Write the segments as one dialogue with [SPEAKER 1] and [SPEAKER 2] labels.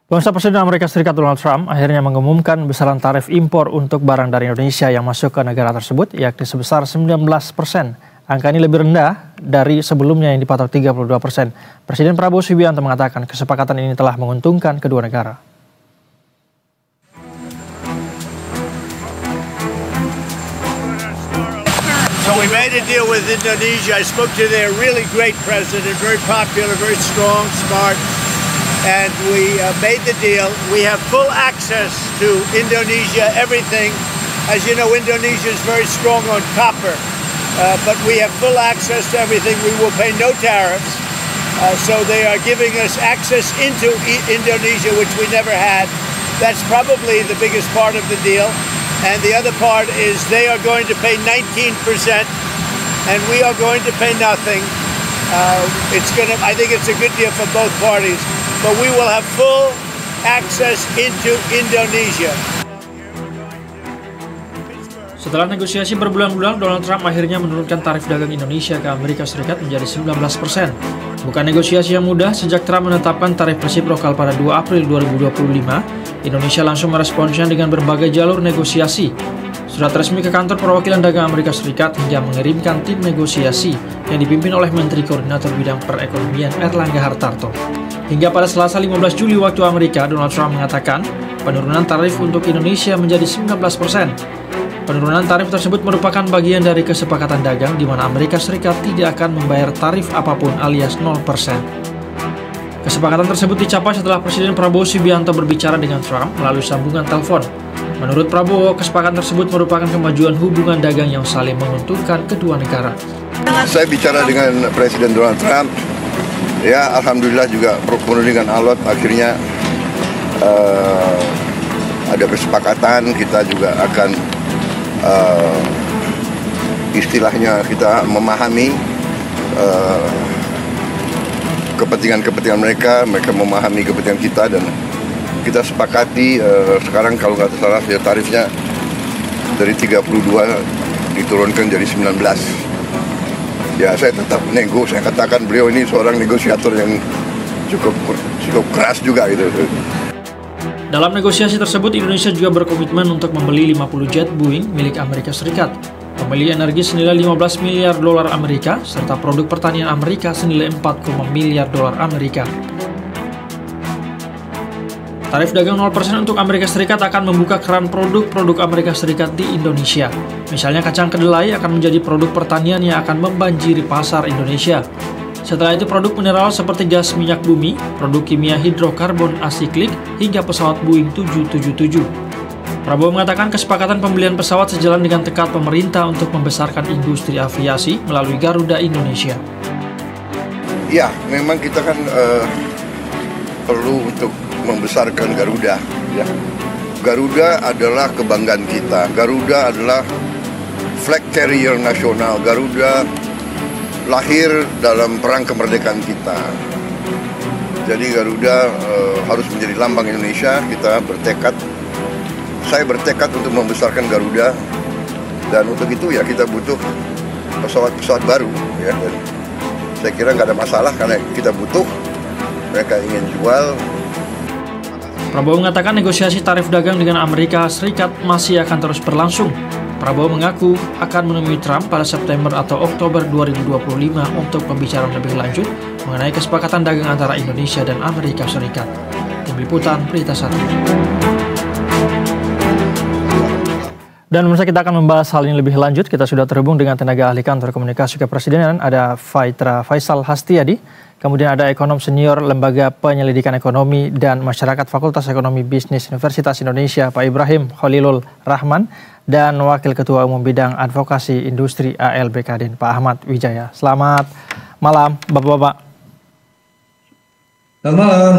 [SPEAKER 1] Bangsa Presiden Amerika Serikat Donald Trump akhirnya mengumumkan besaran tarif impor untuk barang dari Indonesia yang masuk ke negara tersebut, yakni sebesar 19%. Angka ini lebih rendah dari sebelumnya yang dipatok 32%. Presiden Prabowo Subianto mengatakan kesepakatan ini telah menguntungkan kedua negara.
[SPEAKER 2] So we made a deal with Indonesia. I spoke to their really great president, very popular, very strong, smart. And we made the deal. We have full access to Indonesia, everything. As you know, Indonesia is very strong on copper, but we have full access to everything. We will pay no tariffs. So they are giving us access into Indonesia, which we never had. That's probably the biggest part of the deal. And the other part is they are going to pay 19%, and we are going to pay nothing. I think it's a good deal for both parties. But we will have full access into Indonesia.
[SPEAKER 1] Setelah negosiasi berbulan-bulan, Donald Trump akhirnya menurunkan tarif dagang Indonesia ke Amerika Serikat menjadi 19%. Bukan negosiasi yang mudah, sejak Trump menetapkan tarif resiprokal pada 2 April 2025, Indonesia langsung meresponsnya dengan berbagai jalur negosiasi. Surat resmi ke kantor perwakilan dagang Amerika Serikat hingga mengirimkan tim negosiasi yang dipimpin oleh Menteri Koordinator Bidang Perekonomian Erlangga Hartarto. Hingga pada Selasa 15 Juli waktu Amerika, Donald Trump mengatakan penurunan tarif untuk Indonesia menjadi 19%. Penurunan tarif tersebut merupakan bagian dari kesepakatan dagang di mana Amerika Serikat tidak akan membayar tarif apapun alias 0%. Kesepakatan tersebut dicapai setelah Presiden Prabowo Subianto berbicara dengan Trump melalui sambungan telepon. Menurut Prabowo, kesepakatan tersebut merupakan kemajuan hubungan dagang yang saling menguntungkan kedua negara.
[SPEAKER 3] Saya bicara dengan Presiden Donald Trump. Ya, alhamdulillah juga penuh dengan alot, akhirnya ada kesepakatan. Kita juga akan istilahnya kita memahami kepentingan mereka memahami kepentingan kita, dan kita sepakati sekarang kalau nggak salah ya tarifnya dari 32 diturunkan jadi 19. Ya, saya tetap nego. Saya katakan beliau ini seorang negosiator yang cukup keras juga gitu.
[SPEAKER 1] Dalam negosiasi tersebut, Indonesia juga berkomitmen untuk membeli 50 jet Boeing milik Amerika Serikat, membeli energi senilai 15 miliar dolar Amerika, serta produk pertanian Amerika senilai 4 miliar dolar Amerika. Tarif dagang 0% untuk Amerika Serikat akan membuka keran produk-produk Amerika Serikat di Indonesia. Misalnya kacang kedelai akan menjadi produk pertanian yang akan membanjiri pasar Indonesia. Setelah itu produk mineral seperti gas minyak bumi, produk kimia hidrokarbon asiklik, hingga pesawat Boeing 777. Prabowo mengatakan kesepakatan pembelian pesawat sejalan dengan tekad pemerintah untuk membesarkan industri aviasi melalui Garuda Indonesia.
[SPEAKER 3] Ya, memang kita kan perlu untuk membesarkan Garuda. Ya. Garuda adalah kebanggaan kita. Garuda adalah flag carrier nasional. Garuda lahir dalam perang kemerdekaan kita. Jadi Garuda harus menjadi lambang Indonesia. Kita bertekad, saya bertekad untuk membesarkan Garuda, dan untuk itu ya kita butuh pesawat-pesawat baru. Ya. Dan saya kira nggak ada masalah karena kita butuh, mereka ingin jual.
[SPEAKER 1] Prabowo mengatakan negosiasi tarif dagang dengan Amerika Serikat masih akan terus berlangsung. Prabowo mengaku akan menemui Trump pada September atau Oktober 2025 untuk pembicaraan lebih lanjut mengenai kesepakatan dagang antara Indonesia dan Amerika Serikat. Tim Liputan Berita 1. Dan pemirsa, kita akan membahas hal ini lebih lanjut. Kita sudah terhubung dengan tenaga ahli kantor komunikasi kepresidenan, ada Faitra Faisal Hastiyadi. Kemudian ada ekonom senior Lembaga Penyelidikan Ekonomi dan Masyarakat Fakultas Ekonomi Bisnis Universitas Indonesia, Pak Ibrahim Khalilul Rahman, dan Wakil Ketua Umum Bidang Advokasi Industri ALB Kadin, Pak Ahmad Wijaya. Selamat malam, Bapak-Bapak.
[SPEAKER 4] Selamat malam.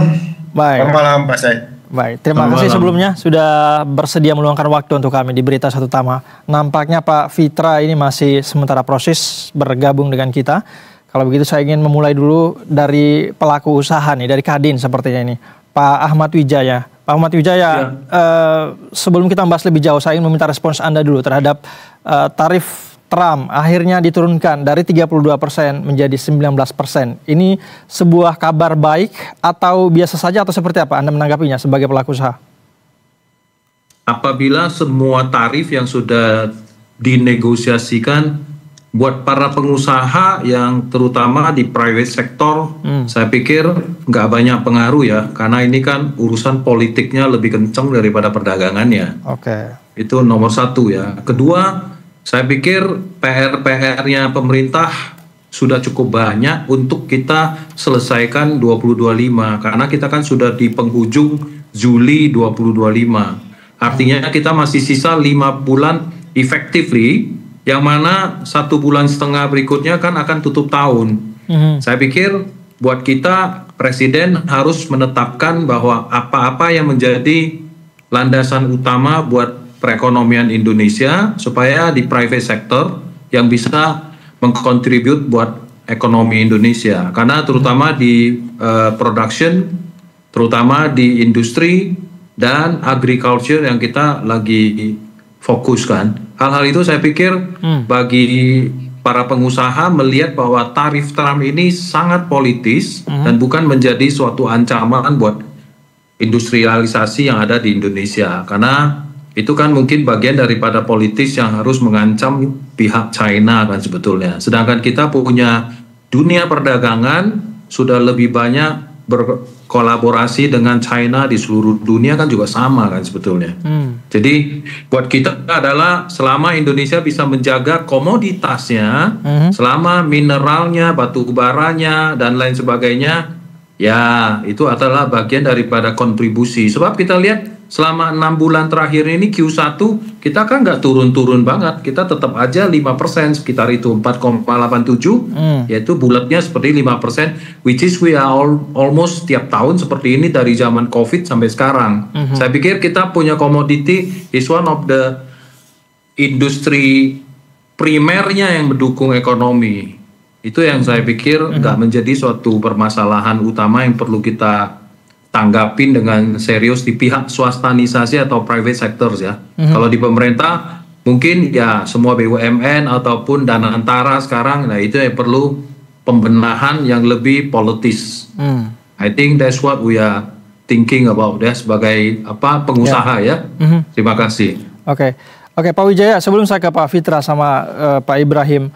[SPEAKER 1] Baik.
[SPEAKER 4] Selamat malam, Pak Said.
[SPEAKER 1] Baik, terima kasih sebelumnya sudah bersedia meluangkan waktu untuk kami di Berita Satu Tama. Nampaknya Pak Fitra ini masih sementara proses bergabung dengan kita. Kalau begitu saya ingin memulai dulu dari pelaku usaha nih, dari Kadin sepertinya ini. Pak Ahmad Wijaya. Pak Ahmad Wijaya, sebelum kita membahas lebih jauh, saya ingin meminta respons Anda dulu terhadap tarif Trump akhirnya diturunkan dari 32% menjadi 19%. Ini sebuah kabar baik atau biasa saja atau seperti apa Anda menanggapinya sebagai pelaku usaha?
[SPEAKER 4] Apabila semua tarif yang sudah dinegosiasikan buat para pengusaha yang terutama di private sector, saya pikir nggak banyak pengaruh ya, karena ini kan urusan politiknya lebih kencang daripada perdagangannya.
[SPEAKER 1] Oke.
[SPEAKER 4] Itu nomor satu ya. Kedua, saya pikir PR-nya pemerintah sudah cukup banyak untuk kita selesaikan 2025, karena kita kan sudah di penghujung Juli 2025. Artinya kita masih sisa 5 bulan effectively, yang mana 1,5 bulan berikutnya kan akan tutup tahun. Saya pikir buat kita, Presiden harus menetapkan bahwa apa-apa yang menjadi landasan utama buat perekonomian Indonesia, supaya di private sector yang bisa mengkontribut buat ekonomi Indonesia. Karena terutama di production, terutama di industri dan agriculture yang kita lagi fokuskan. Hal-hal itu saya pikir bagi para pengusaha melihat bahwa tarif Trump ini sangat politis dan bukan menjadi suatu ancaman buat industrialisasi yang ada di Indonesia. Karena itu kan mungkin bagian daripada politis yang harus mengancam pihak China kan sebetulnya. Sedangkan kita punya dunia perdagangan sudah lebih banyak berkolaborasi dengan China di seluruh dunia kan juga sama kan sebetulnya. Jadi buat kita adalah selama Indonesia bisa menjaga komoditasnya, selama mineralnya, batu baranya dan lain sebagainya, ya itu adalah bagian daripada kontribusi. Sebab kita lihat selama 6 bulan terakhir ini Q1 kita kan nggak turun-turun banget, kita tetap aja 5%, sekitar itu 4,87, yaitu bulatnya seperti 5%, which is we are almost tiap tahun seperti ini dari zaman COVID sampai sekarang. Saya pikir kita punya komoditi is one of the industri primernya yang mendukung ekonomi. Itu yang saya pikir nggak menjadi suatu permasalahan utama yang perlu kita tanggapin dengan serius di pihak swastanisasi atau private sectors ya. Kalau di pemerintah mungkin ya semua BUMN ataupun dana antara sekarang, nah itu yang perlu pembenahan yang lebih politis. I think that's what we are thinking about ya sebagai pengusaha ya. Terima kasih.
[SPEAKER 1] Oke, Pak Wijaya, sebelum saya ke Pak Fitra sama Pak Ibrahim,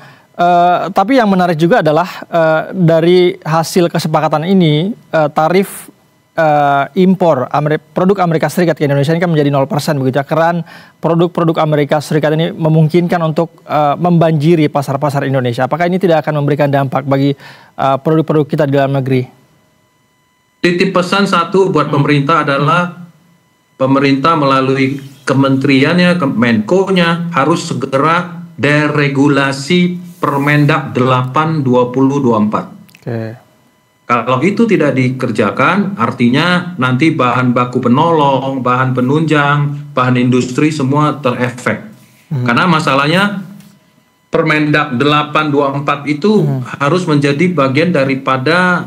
[SPEAKER 1] tapi yang menarik juga adalah dari hasil kesepakatan ini tarif impor produk Amerika Serikat ke Indonesia ini kan menjadi 0% begitu ya. Karena produk-produk Amerika Serikat ini memungkinkan untuk membanjiri pasar-pasar Indonesia. Apakah ini tidak akan memberikan dampak bagi produk-produk kita di dalam negeri?
[SPEAKER 4] Titip pesan satu buat pemerintah adalah pemerintah melalui kementeriannya, Menko-nya harus segera deregulasi Permendak 8 2024.
[SPEAKER 1] Oke.
[SPEAKER 4] Kalau itu tidak dikerjakan, artinya nanti bahan baku penolong, bahan penunjang, bahan industri semua terefek. Karena masalahnya Permendak 824 itu harus menjadi bagian daripada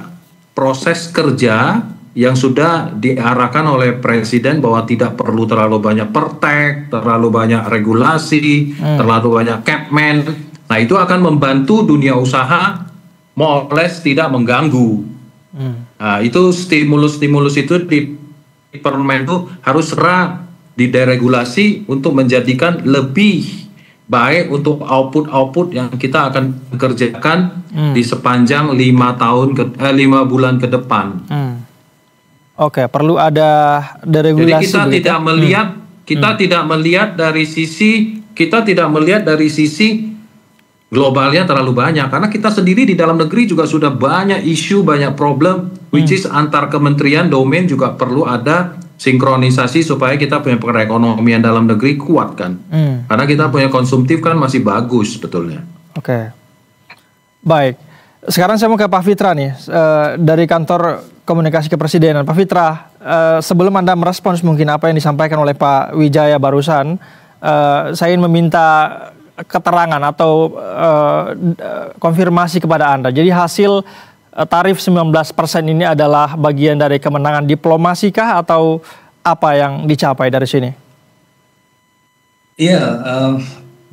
[SPEAKER 4] proses kerja yang sudah diarahkan oleh Presiden bahwa tidak perlu terlalu banyak pertek, terlalu banyak regulasi, terlalu banyak capman. Nah itu akan membantu dunia usaha more or less tidak mengganggu. Nah, itu stimulus-stimulus itu di Permen itu harus segera dideregulasi untuk menjadikan lebih baik untuk output yang kita akan kerjakan di sepanjang 5 bulan ke depan.
[SPEAKER 1] Oke, perlu ada deregulasi.
[SPEAKER 4] Jadi kita tidak melihat tidak melihat dari sisi globalnya terlalu banyak, karena kita sendiri di dalam negeri juga sudah banyak isu, banyak problem, which is antar kementerian domain juga perlu ada sinkronisasi supaya kita punya perekonomian dalam negeri kuat kan. Karena kita punya konsumtif kan masih bagus sebetulnya.
[SPEAKER 1] Oke. Baik. Sekarang saya mau ke Pak Fitra nih, dari kantor komunikasi kepresidenan. Pak Fitra, sebelum Anda merespons mungkin apa yang disampaikan oleh Pak Wijaya barusan, saya ingin meminta keterangan atau konfirmasi kepada Anda. Jadi hasil tarif 19% ini adalah bagian dari kemenangan diplomasi kah atau apa yang dicapai dari sini?
[SPEAKER 5] Iya,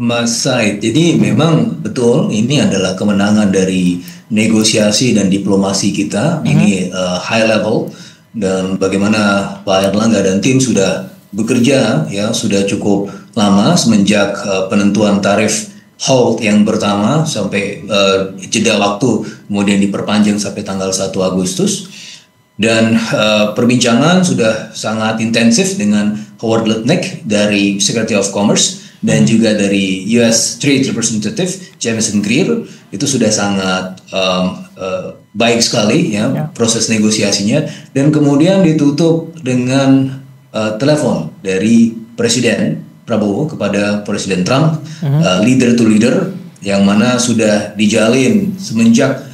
[SPEAKER 5] Mas Said. Jadi memang betul ini adalah kemenangan dari negosiasi dan diplomasi kita. Ini high level, dan bagaimana Pak Erlangga dan tim sudah bekerja ya sudah cukup lama semenjak penentuan tarif hold yang pertama sampai jeda waktu kemudian diperpanjang sampai tanggal 1 Agustus. Dan perbincangan sudah sangat intensif dengan Howard Lutnick dari Secretary of Commerce dan juga dari US Trade Representative Jamieson Greer. Itu sudah sangat baik sekali ya proses negosiasinya, dan kemudian ditutup dengan telepon dari Presiden Prabowo kepada Presiden Trump, leader to leader, yang mana sudah dijalin semenjak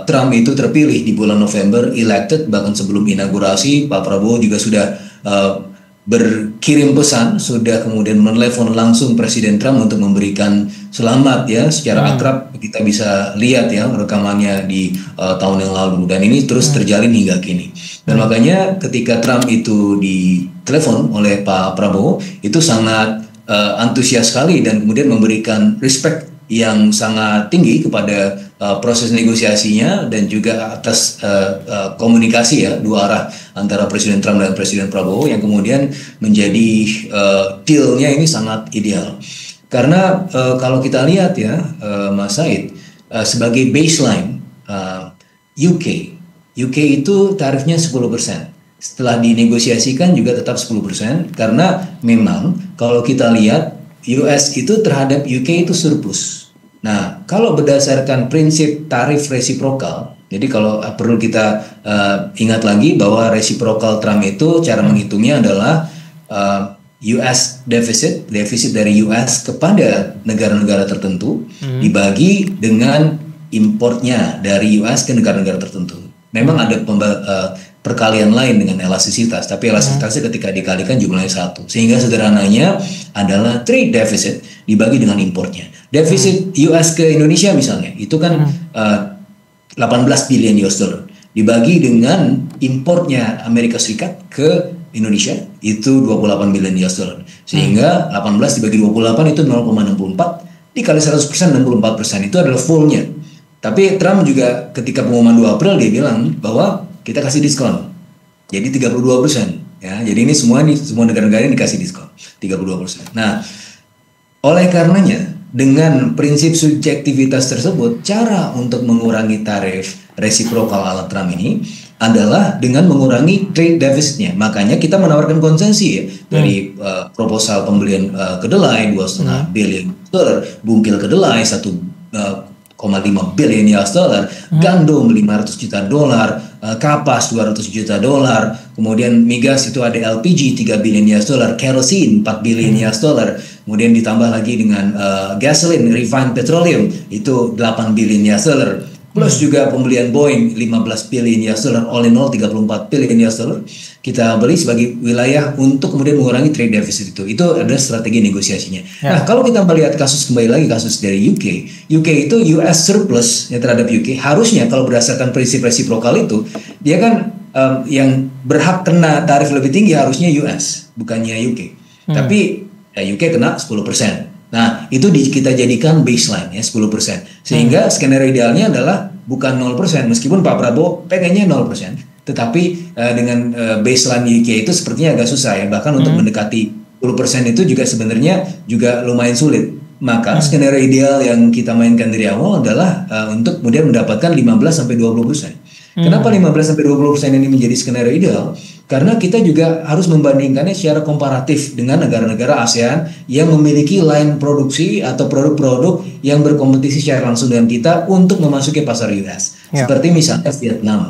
[SPEAKER 5] Trump itu terpilih di bulan November, elected, bahkan sebelum inaugurasi. Pak Prabowo juga sudah berkirim pesan, sudah kemudian menelepon langsung Presiden Trump untuk memberikan selamat ya secara akrab. Kita bisa lihat ya rekamannya di tahun yang lalu, dan ini terus terjalin hingga kini. Dan makanya ketika Trump itu ditelepon oleh Pak Prabowo itu sangat antusias sekali dan kemudian memberikan respect yang sangat tinggi kepada proses negosiasinya dan juga atas komunikasi ya dua arah antara Presiden Trump dan Presiden Prabowo yang kemudian menjadi dealnya ini sangat ideal. Karena kalau kita lihat ya Mas Said, sebagai baseline UK itu tarifnya 10%. Setelah dinegosiasikan juga tetap 10%, karena memang kalau kita lihat US itu terhadap UK itu surplus. Nah, kalau berdasarkan prinsip tarif resiprokal, jadi kalau perlu kita ingat lagi bahwa resiprokal Trump itu cara menghitungnya adalah US defisit dari US kepada negara-negara tertentu dibagi dengan importnya dari US ke negara-negara tertentu. Memang ada perkalian lain dengan elastisitas, tapi elastisitasnya ketika dikalikan jumlahnya 1. Sehingga sederhananya adalah trade deficit dibagi dengan importnya. Defisit US ke Indonesia misalnya, itu kan 18 billion US dollar. Dibagi dengan importnya Amerika Serikat ke Indonesia, itu 28 billion US dollar. Sehingga 18 dibagi 28 itu 0,64, dikali 100%, 64%, itu adalah fullnya. Tapi Trump juga ketika pengumuman 2 April dia bilang bahwa kita kasih diskon, jadi 32%. Ya, jadi ini semua negara-negara ini dikasih diskon 32%. Nah, oleh karenanya dengan prinsip subjektivitas tersebut, cara untuk mengurangi tarif resiprokal ala Trump ini adalah dengan mengurangi trade deficitnya. Makanya kita menawarkan konsesi ya, dari proposal pembelian kedelai 2,5 billion dolar, bungkil kedelai 1,5 billion US dollar, gandum 500 juta dolar, kapas 200 juta dolar, kemudian migas itu ada LPG 3 billion US dollar, kerosene 4 billion US dollar, kemudian ditambah lagi dengan gasoline, refined petroleum itu 8 billion US dollar, plus juga pembelian Boeing 15 billion US dollar, all in all 34 billion US dollar kita beli sebagai wilayah untuk kemudian mengurangi trade deficit itu. Itu adalah strategi negosiasinya. Nah, kalau kita melihat kembali lagi kasus dari UK itu US surplus ya terhadap UK, harusnya kalau berdasarkan prinsip resiprokal itu, dia kan yang berhak kena tarif lebih tinggi harusnya US, bukannya UK. Tapi UK kena 10%. Nah, itu kita jadikan baseline ya 10%. Sehingga skenario idealnya adalah bukan 0%, meskipun Pak Prabowo pengennya 0%. Tetapi dengan baseline UK itu sepertinya agak susah ya, bahkan untuk mendekati 10% itu juga sebenarnya juga lumayan sulit. Maka skenario ideal yang kita mainkan dari awal adalah untuk kemudian mendapatkan 15-20%. Kenapa 15-20% ini menjadi skenario ideal? Karena kita juga harus membandingkannya secara komparatif dengan negara-negara ASEAN yang memiliki line produksi atau produk-produk yang berkompetisi secara langsung dengan kita untuk memasuki pasar US. Seperti misalnya Vietnam,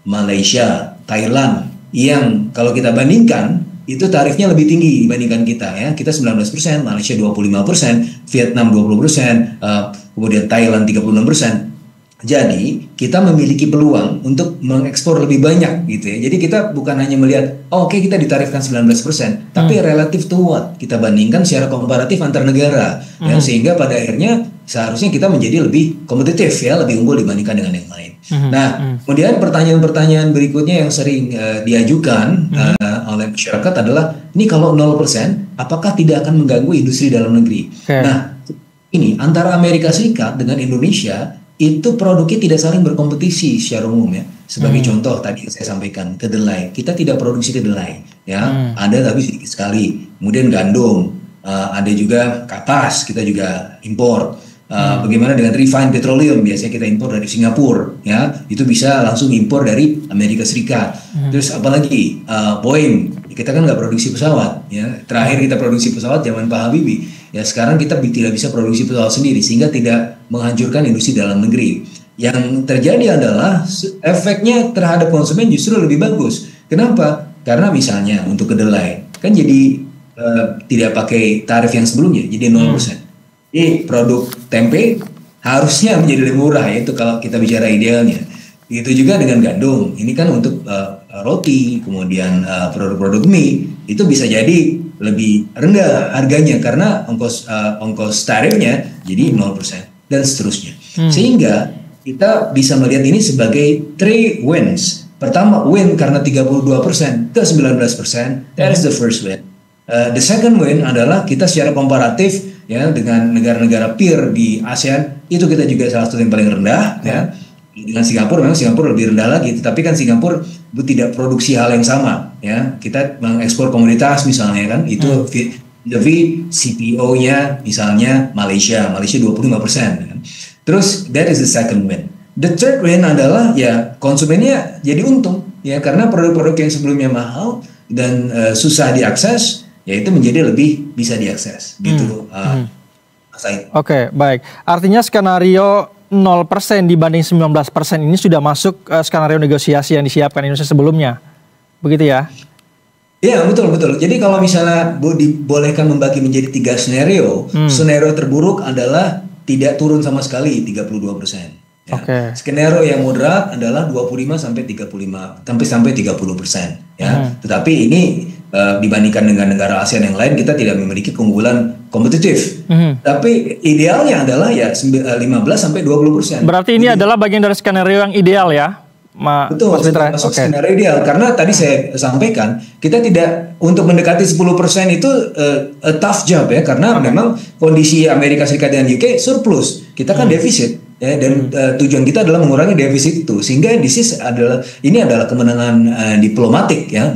[SPEAKER 5] Malaysia, Thailand, yang kalau kita bandingkan itu tarifnya lebih tinggi dibandingkan kita ya. Kita 19%, Malaysia 25%, Vietnam 20%, kemudian Thailand 36%. Jadi kita memiliki peluang untuk mengekspor lebih banyak gitu ya. Jadi kita bukan hanya melihat oke, kita ditarifkan 19%, tapi relatif to what? Kita bandingkan secara komparatif antar negara ya, sehingga pada akhirnya seharusnya kita menjadi lebih kompetitif ya, lebih unggul dibandingkan dengan yang lain. Nah, kemudian pertanyaan-pertanyaan berikutnya yang sering diajukan oleh masyarakat adalah, ini kalau 0%, apakah tidak akan mengganggu industri dalam negeri? Nah, ini antara Amerika Serikat dengan Indonesia itu produknya tidak saling berkompetisi secara umum ya. Sebagai contoh tadi yang saya sampaikan, kedelai, kita tidak produksi kedelai ya, ada tapi sedikit sekali. Kemudian gandum, ada juga kapas, kita juga impor. Bagaimana dengan refined petroleum, biasanya kita impor dari Singapura ya, itu bisa langsung impor dari Amerika Serikat. Terus apalagi Boeing, kita kan nggak produksi pesawat ya, terakhir kita produksi pesawat zaman Pak Habibie ya, sekarang kita tidak bisa produksi pesawat sendiri sehingga tidak menghancurkan industri dalam negeri. Yang terjadi adalah efeknya terhadap konsumen justru lebih bagus. Kenapa? Karena misalnya untuk kedelai kan jadi tidak pakai tarif yang sebelumnya, jadi 0%. Jadi produk tempe harusnya menjadi lebih murah, yaitu kalau kita bicara idealnya. Itu juga dengan gandum. Ini kan untuk roti, kemudian produk-produk mie itu bisa jadi lebih rendah harganya karena ongkos tarifnya jadi 0% dan seterusnya. Sehingga kita bisa melihat ini sebagai 3 wins. Pertama win karena 32% ke 19%, that is the first win. The second win adalah kita secara komparatif ya dengan negara-negara peer di ASEAN itu kita juga salah satu yang paling rendah ya. Dengan Singapura, memang Singapura lebih rendah lagi, tetapi kan Singapura tidak produksi hal yang sama ya. Kita mengekspor komoditas misalnya kan, itu lebih CPO-nya misalnya Malaysia 25%. Kan. Terus that is the second win. The third win adalah ya konsumennya jadi untung ya, karena produk-produk yang sebelumnya mahal dan susah diakses, ya itu menjadi lebih bisa diakses gitu.
[SPEAKER 1] Oke, baik. Artinya skenario 0% dibanding 19% ini sudah masuk skenario negosiasi yang disiapkan Indonesia sebelumnya, begitu ya?
[SPEAKER 5] Iya, betul. Jadi kalau misalnya dibolehkan membagi menjadi 3 skenario, skenario terburuk adalah tidak turun sama sekali 32%. Ya. Skenario yang moderat adalah 25 sampai 30%. Ya. Tetapi ini dibandingkan dengan negara ASEAN yang lain, kita tidak memiliki keunggulan kompetitif. Tapi idealnya adalah ya 15 sampai 20%.
[SPEAKER 1] Berarti ini adalah bagian dari skenario yang ideal ya?
[SPEAKER 5] Betul, masuk skenario ideal. Karena tadi saya sampaikan, kita tidak untuk mendekati 10% itu a tough job ya, karena memang kondisi Amerika Serikat dan UK surplus, kita kan defisit ya, dan tujuan kita adalah mengurangi defisit itu, sehingga ini adalah kemenangan diplomatik ya,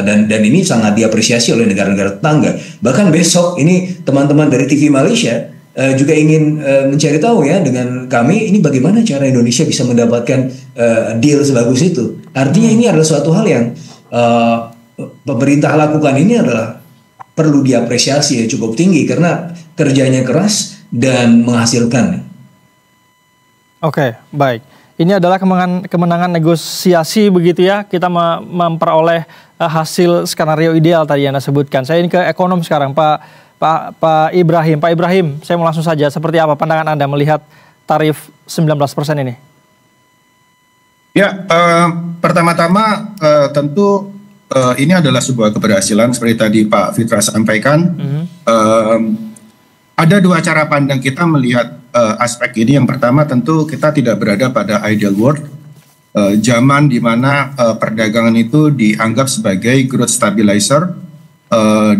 [SPEAKER 5] dan ini sangat diapresiasi oleh negara-negara tetangga. Bahkan besok ini teman-teman dari TV Malaysia juga ingin mencari tahu ya dengan kami ini bagaimana cara Indonesia bisa mendapatkan deal sebagus itu. Artinya ini adalah suatu hal yang pemerintah lakukan, ini adalah perlu diapresiasi ya, cukup tinggi karena kerjanya keras dan menghasilkan.
[SPEAKER 1] Oke, baik. Ini adalah kemenangan negosiasi begitu ya, kita memperoleh hasil skenario ideal tadi yang Anda sebutkan. Saya ini ke ekonom sekarang, Pak Ibrahim. Pak Ibrahim, saya mau langsung saja, seperti apa pandangan Anda melihat tarif 19% ini?
[SPEAKER 6] Ya, pertama-tama tentu ini adalah sebuah keberhasilan seperti tadi Pak Fitra sampaikan. Ada 2 cara pandang kita melihat aspek ini. Yang pertama tentu kita tidak berada pada ideal world, zaman di mana perdagangan itu dianggap sebagai growth stabilizer.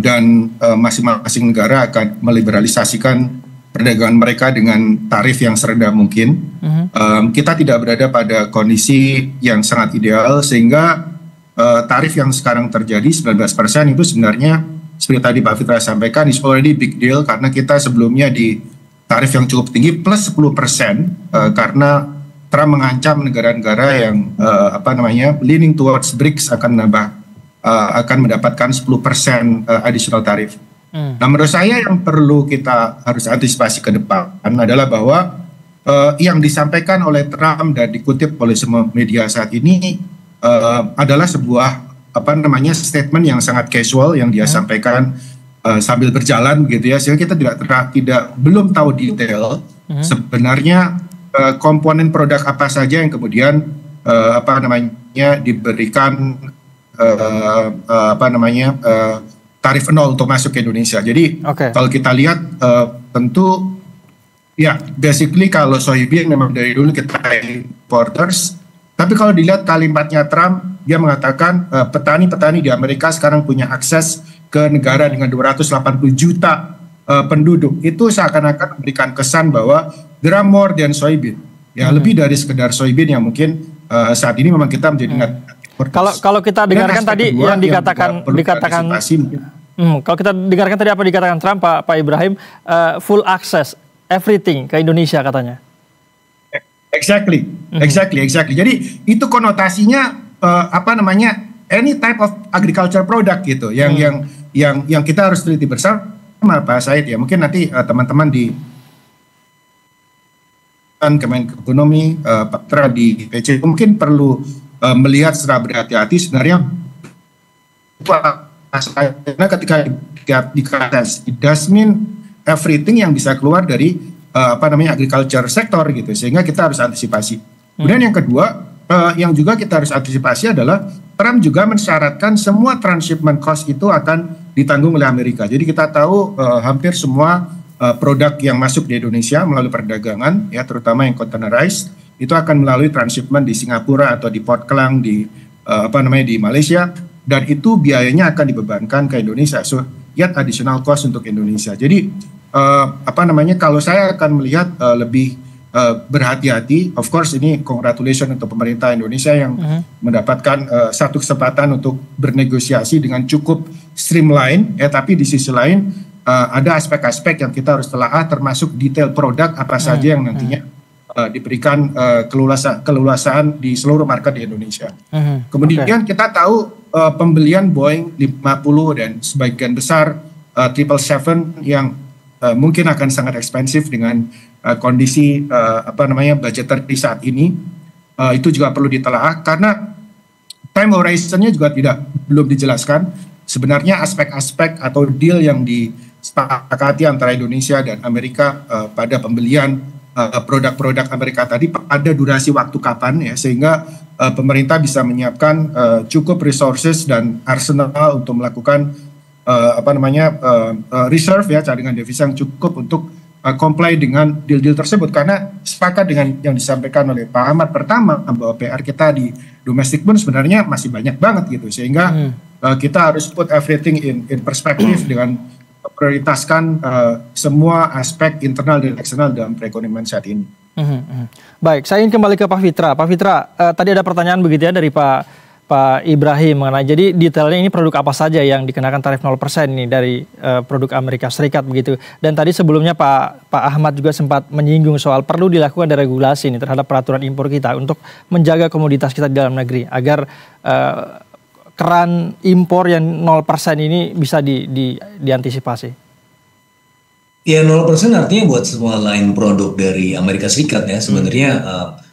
[SPEAKER 6] Dan masing-masing negara akan meliberalisasikan perdagangan mereka dengan tarif yang serendah mungkin. Kita tidak berada pada kondisi yang sangat ideal, sehingga tarif yang sekarang terjadi 19% itu sebenarnya seperti tadi Pak Fitra sampaikan is already big deal, karena kita sebelumnya di tarif yang cukup tinggi plus 10% karena Trump mengancam negara-negara yang leaning towards BRICS akan mendapatkan 10% additional tarif. Nah, menurut saya yang perlu kita harus antisipasi ke depan adalah bahwa yang disampaikan oleh Trump dan dikutip oleh semua media saat ini adalah sebuah statement yang sangat casual yang dia sampaikan sambil berjalan gitu ya, sehingga kita belum tahu detail sebenarnya komponen produk apa saja yang kemudian diberikan tarif 0 untuk masuk ke Indonesia. Jadi kalau kita lihat tentu ya basically kalau soybean memang dari dulu kita importers, tapi kalau dilihat kalimatnya Trump, dia mengatakan petani-petani di Amerika sekarang punya akses ke negara dengan 280 juta penduduk itu seakan-akan memberikan kesan bahwa there are more than soybean, ya lebih dari sekedar soybean yang mungkin saat ini memang kita menjadi
[SPEAKER 1] kalau kita dengarkan tadi yang dikatakan kalau kita dengarkan tadi apa dikatakan Trump, Pak Ibrahim, full access everything ke Indonesia katanya.
[SPEAKER 6] Exactly. Jadi itu konotasinya any type of agriculture product gitu, yang kita harus teliti bersama, Pak Said ya. Mungkin nanti teman-teman di Kemenko Ekonomi, Pak Tra di PC mungkin perlu melihat secara berhati-hati sebenarnya karena ketika dikatakan it does mean everything yang bisa keluar dari agriculture sector gitu, sehingga kita harus antisipasi. Kemudian yang kedua yang juga kita harus antisipasi adalah Trump juga mensyaratkan semua transshipment cost itu akan ditanggung oleh Amerika. Jadi kita tahu hampir semua produk yang masuk di Indonesia melalui perdagangan, ya terutama yang containerized, itu akan melalui transshipment di Singapura atau di Port Klang di di Malaysia, dan itu biayanya akan dibebankan ke Indonesia. So yet additional cost untuk Indonesia. Jadi kalau saya akan melihat lebih berhati-hati. Of course ini congratulations untuk pemerintah Indonesia yang mendapatkan satu kesempatan untuk bernegosiasi dengan cukup streamline, ya, tapi di sisi lain ada aspek-aspek yang kita harus telaah, termasuk detail produk apa saja yang nantinya diberikan keleluasaan di seluruh market di Indonesia. Kemudian kita tahu pembelian Boeing 50 dan sebagian besar 777 yang mungkin akan sangat ekspensif dengan kondisi budgeter di saat ini, itu juga perlu ditelaah karena time horizon-nya juga belum dijelaskan. Sebenarnya aspek-aspek atau deal yang disepakati antara Indonesia dan Amerika pada pembelian produk-produk Amerika tadi ada durasi waktu kapan, ya, sehingga pemerintah bisa menyiapkan cukup resources dan arsenal untuk melakukan reserve, ya, cadangan devisa yang cukup untuk comply dengan deal-deal tersebut. Karena sepakat dengan yang disampaikan oleh Pak Ahmad pertama bahwa PR kita di domestik pun sebenarnya masih banyak banget gitu, sehingga kita harus put everything in perspektif dengan prioritaskan semua aspek internal dan eksternal dalam perekonomian saat ini.
[SPEAKER 1] Baik, saya ingin kembali ke Pak Fitra. Pak Fitra, tadi ada pertanyaan begitu ya dari Pak Ibrahim mengenai, jadi detailnya ini produk apa saja yang dikenakan tarif 0% ini dari produk Amerika Serikat begitu. Dan tadi sebelumnya Pak Ahmad juga sempat menyinggung soal perlu dilakukan ada regulasi ini terhadap peraturan impor kita untuk menjaga komoditas kita di dalam negeri agar keran impor yang 0% ini bisa diantisipasi.
[SPEAKER 5] Ya 0% artinya buat semua line produk dari Amerika Serikat, ya sebenarnya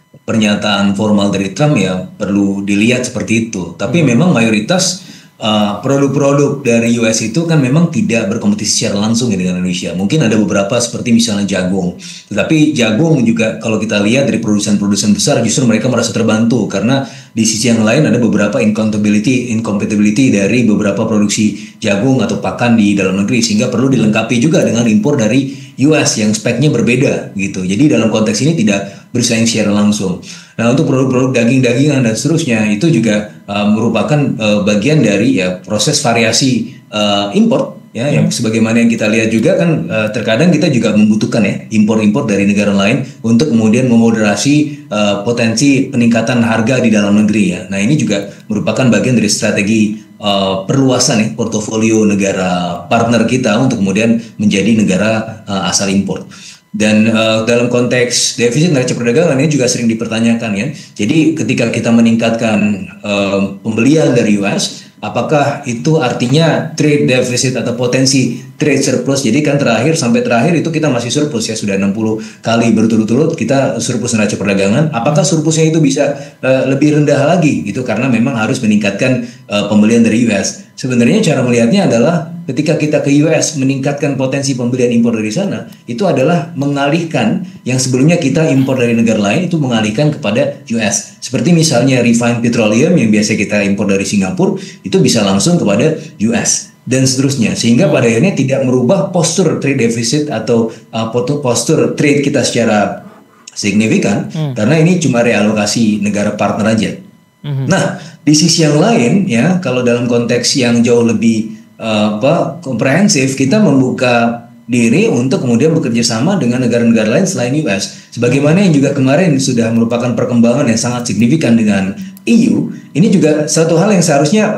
[SPEAKER 5] pernyataan formal dari Trump ya perlu dilihat seperti itu. Tapi memang mayoritas produk-produk dari US itu kan memang tidak berkompetisi secara langsung ya dengan Indonesia. Mungkin ada beberapa seperti misalnya jagung. Tetapi jagung juga kalau kita lihat dari produsen-produsen besar justru mereka merasa terbantu karena di sisi yang lain ada beberapa incompatibility dari beberapa produksi jagung atau pakan di dalam negeri, sehingga perlu dilengkapi juga dengan impor dari US yang speknya berbeda gitu. Jadi dalam konteks ini tidak bersaing secara langsung. Nah, untuk produk-produk daging-dagingan dan seterusnya itu juga merupakan bagian dari ya proses variasi impor, ya, yang sebagaimana yang kita lihat juga kan terkadang kita juga membutuhkan ya impor-impor dari negara lain untuk kemudian memoderasi potensi peningkatan harga di dalam negeri, ya. Nah, ini juga merupakan bagian dari strategi perluasan ya portofolio negara partner kita untuk kemudian menjadi negara asal impor. Dan dalam konteks defisit neraca perdagangan ini juga sering dipertanyakan, ya. Jadi ketika kita meningkatkan pembelian dari US, apakah itu artinya trade deficit atau potensi trade surplus? Jadi kan sampai terakhir itu kita masih surplus, ya, sudah 60 kali berturut-turut kita surplus neraca perdagangan. Apakah surplusnya itu bisa lebih rendah lagi gitu karena memang harus meningkatkan pembelian dari US? Sebenarnya cara melihatnya adalah ketika kita ke US meningkatkan potensi pembelian impor dari sana, itu adalah mengalihkan yang sebelumnya kita impor dari negara lain itu mengalihkan kepada US. Seperti misalnya refined petroleum yang biasa kita impor dari Singapura itu bisa langsung kepada US dan seterusnya, sehingga pada akhirnya tidak merubah postur trade deficit atau postur trade kita secara signifikan karena ini cuma realokasi negara partner aja. Nah, di sisi yang lain, ya, kalau dalam konteks yang jauh lebih komprehensif, kita membuka diri untuk kemudian bekerja sama dengan negara-negara lain selain US. Sebagaimana yang juga kemarin sudah merupakan perkembangan yang sangat signifikan dengan EU, ini juga satu hal yang seharusnya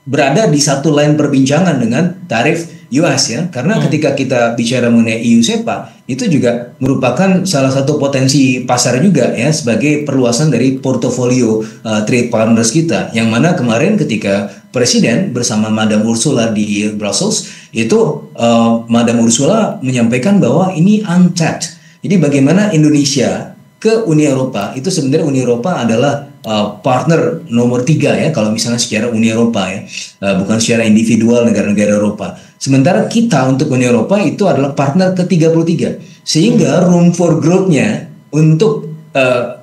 [SPEAKER 5] berada di satu line perbincangan dengan tarif US ya, karena ketika kita bicara mengenai EU-SEPA itu juga merupakan salah satu potensi pasar juga ya sebagai perluasan dari portofolio trade partners kita, yang mana kemarin ketika Presiden bersama Madam Ursula di Brussels itu Madam Ursula menyampaikan bahwa ini untapped. Jadi bagaimana Indonesia ke Uni Eropa itu sebenarnya Uni Eropa adalah partner nomor 3 ya kalau misalnya secara Uni Eropa ya, bukan secara individual negara-negara Eropa. Sementara kita untuk Uni Eropa itu adalah partner ke-33, sehingga room for growth-nya untuk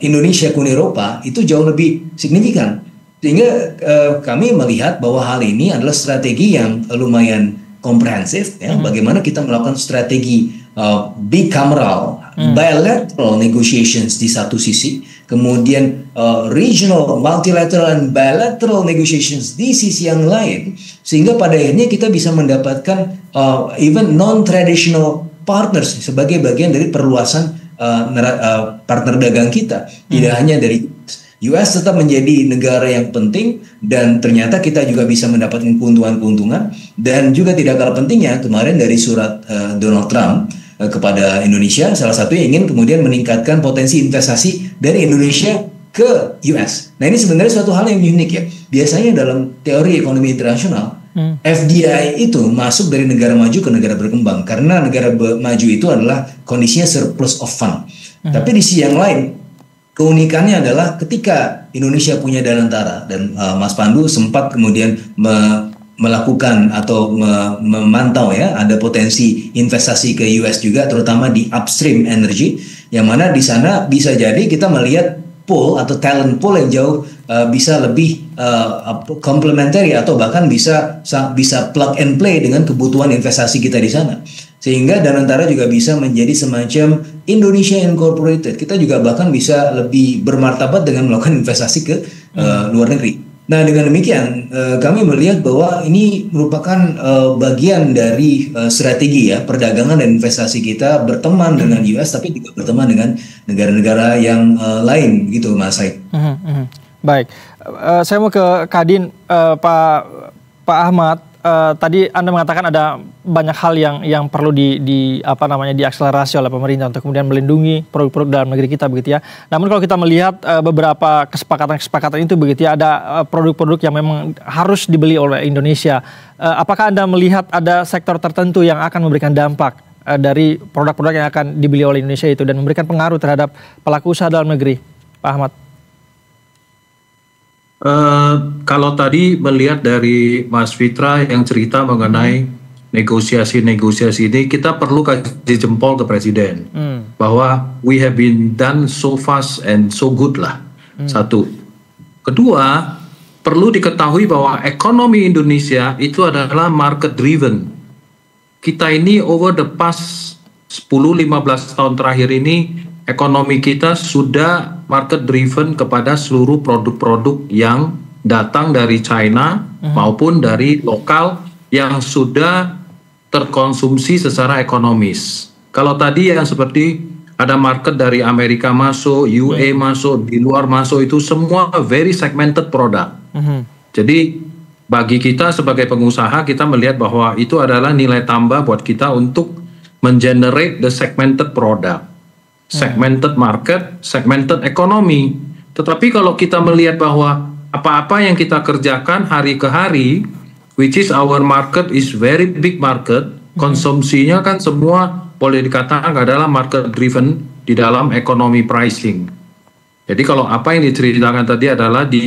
[SPEAKER 5] Indonesia ke Uni Eropa itu jauh lebih signifikan. Sehingga kami melihat bahwa hal ini adalah strategi yang lumayan komprehensif ya, bagaimana kita melakukan strategi bicameral, bilateral negotiations di satu sisi, kemudian regional, multilateral, and bilateral negotiations di sisi yang lain, sehingga pada akhirnya kita bisa mendapatkan even non-traditional partners sebagai bagian dari perluasan partner dagang kita. Tidak hanya dari US tetap menjadi negara yang penting, dan ternyata kita juga bisa mendapatkan keuntungan-keuntungan, dan juga tidak kalah pentingnya kemarin dari surat Donald Trump kepada Indonesia, salah satunya ingin kemudian meningkatkan potensi investasi dari Indonesia ke US. Nah ini sebenarnya suatu hal yang unik ya. Biasanya dalam teori ekonomi internasional, FDI itu masuk dari negara maju ke negara berkembang, karena negara maju itu adalah kondisinya surplus of fund. Tapi di sisi yang lain, keunikannya adalah ketika Indonesia punya Danantara, dan Mas Pandu sempat kemudian melakukan atau memantau ya, ada potensi investasi ke US juga, terutama di upstream energy, yang mana di sana bisa jadi kita melihat pool atau talent pool yang jauh bisa lebih complementary, atau bahkan bisa plug and play dengan kebutuhan investasi kita di sana. Sehingga Danantara juga bisa menjadi semacam Indonesia Incorporated. Kita juga bahkan bisa lebih bermartabat dengan melakukan investasi ke luar negeri. Nah dengan demikian kami melihat bahwa ini merupakan bagian dari strategi ya perdagangan dan investasi kita berteman dengan US, tapi juga berteman dengan negara-negara yang lain gitu Mas Said.
[SPEAKER 1] Baik, saya mau ke Kadin, Pak Ahmad. Tadi Anda mengatakan ada banyak hal yang perlu diakselerasi oleh pemerintah untuk kemudian melindungi produk-produk dalam negeri kita begitu ya. Namun kalau kita melihat beberapa kesepakatan itu begitu ya, ada produk-produk yang memang harus dibeli oleh Indonesia. Apakah Anda melihat ada sektor tertentu yang akan memberikan dampak dari produk-produk yang akan dibeli oleh Indonesia itu dan memberikan pengaruh terhadap pelaku usaha dalam negeri, Pak Ahmad?
[SPEAKER 4] Kalau tadi melihat dari Mas Fitra yang cerita mengenai negosiasi-negosiasi ini, kita perlu kasih jempol ke Presiden bahwa we have been done so fast and so good lah. Satu. Kedua, perlu diketahui bahwa ekonomi Indonesia itu adalah market driven. Kita ini over the past 10-15 tahun terakhir ini, ekonomi kita sudah market driven kepada seluruh produk-produk yang datang dari China maupun dari lokal yang sudah terkonsumsi secara ekonomis. Kalau tadi yang seperti ada market dari Amerika masuk, UA masuk, di luar masuk, itu semua very segmented product. Jadi bagi kita sebagai pengusaha, kita melihat bahwa itu adalah nilai tambah buat kita untuk mengenerate the segmented product. Segmented market, segmented ekonomi. Tetapi kalau kita melihat bahwa apa-apa yang kita kerjakan hari ke hari, which is our market is very big market, konsumsinya kan semua boleh dikatakan adalah market driven di dalam ekonomi pricing. Jadi kalau apa yang diceritakan tadi adalah di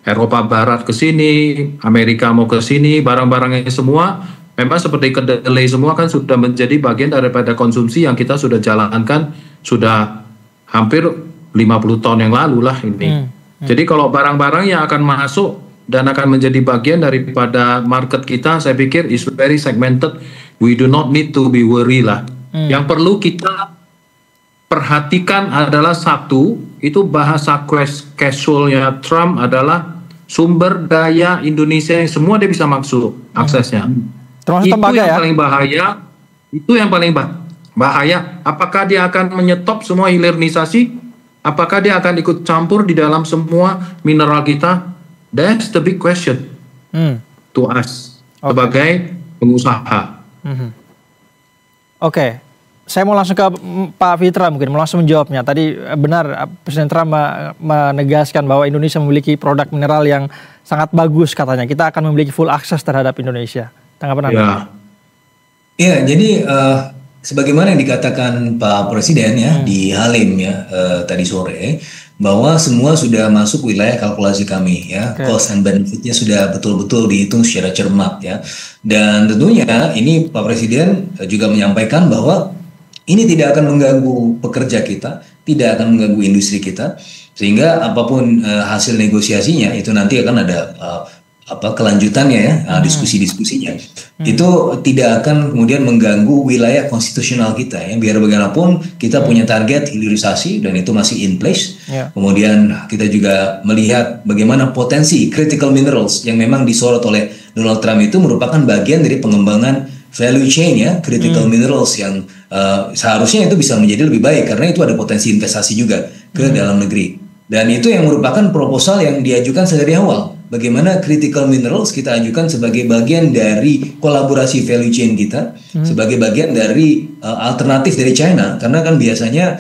[SPEAKER 4] Eropa Barat ke sini, Amerika mau ke sini, barang-barangnya semua memang seperti kedelai semua kan sudah menjadi bagian daripada konsumsi yang kita sudah jalankan sudah hampir 50 tahun yang lalu lah ini. Jadi kalau barang-barang yang akan masuk dan akan menjadi bagian daripada market kita, saya pikir is very segmented. We do not need to be worry lah. Yang perlu kita perhatikan adalah satu, itu bahasa casualnya Trump adalah sumber daya Indonesia yang semua dia bisa masuk aksesnya.
[SPEAKER 1] Termasuk tembaga ya?
[SPEAKER 4] Paling bahaya. Itu yang paling bahaya. Apakah dia akan menyetop semua hilirisasi? Apakah dia akan ikut campur di dalam semua mineral kita? That's the big question to us sebagai pengusaha.
[SPEAKER 1] Oke. Saya mau langsung ke Pak Fitra mungkin, mau langsung menjawabnya. Tadi benar Presiden Trump menegaskan bahwa Indonesia memiliki produk mineral yang sangat bagus katanya. Kita akan memiliki full akses terhadap Indonesia. Tanggapan Anda?
[SPEAKER 5] Ya, jadi sebagaimana yang dikatakan Pak Presiden ya di Halim ya tadi sore, bahwa semua sudah masuk wilayah kalkulasi kami ya, cost and benefitnya sudah betul-betul dihitung secara cermat ya. Dan tentunya ini Pak Presiden juga menyampaikan bahwa ini tidak akan mengganggu pekerja kita, tidak akan mengganggu industri kita, sehingga apapun hasil negosiasinya itu nanti akan ada kelanjutannya ya, diskusi-diskusinya. Itu tidak akan kemudian mengganggu wilayah konstitusional kita ya. Biar bagaimanapun kita punya target hilirisasi dan itu masih in place. Kemudian kita juga melihat bagaimana potensi critical minerals yang memang disorot oleh Donald Trump itu merupakan bagian dari pengembangan value chain ya, critical minerals yang seharusnya itu bisa menjadi lebih baik karena itu ada potensi investasi juga ke dalam negeri. Dan itu yang merupakan proposal yang diajukan sedari awal. Bagaimana critical minerals kita ajukan sebagai bagian dari kolaborasi value chain kita, sebagai bagian dari alternatif dari China. Karena kan biasanya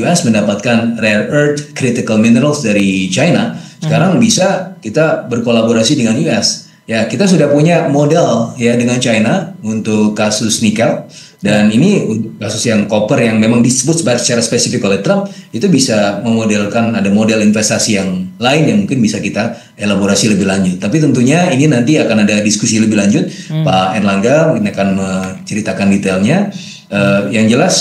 [SPEAKER 5] US mendapatkan rare earth critical minerals dari China. Sekarang bisa kita berkolaborasi dengan US. Ya, kita sudah punya modal ya dengan China untuk kasus nikel. Dan ini untuk kasus yang copper yang memang disebut secara spesifik oleh Trump, itu bisa memodelkan ada model investasi yang lain yang mungkin bisa kita elaborasi lebih lanjut. Tapi tentunya ini nanti akan ada diskusi lebih lanjut. Pak Erlangga akan menceritakan detailnya. Yang jelas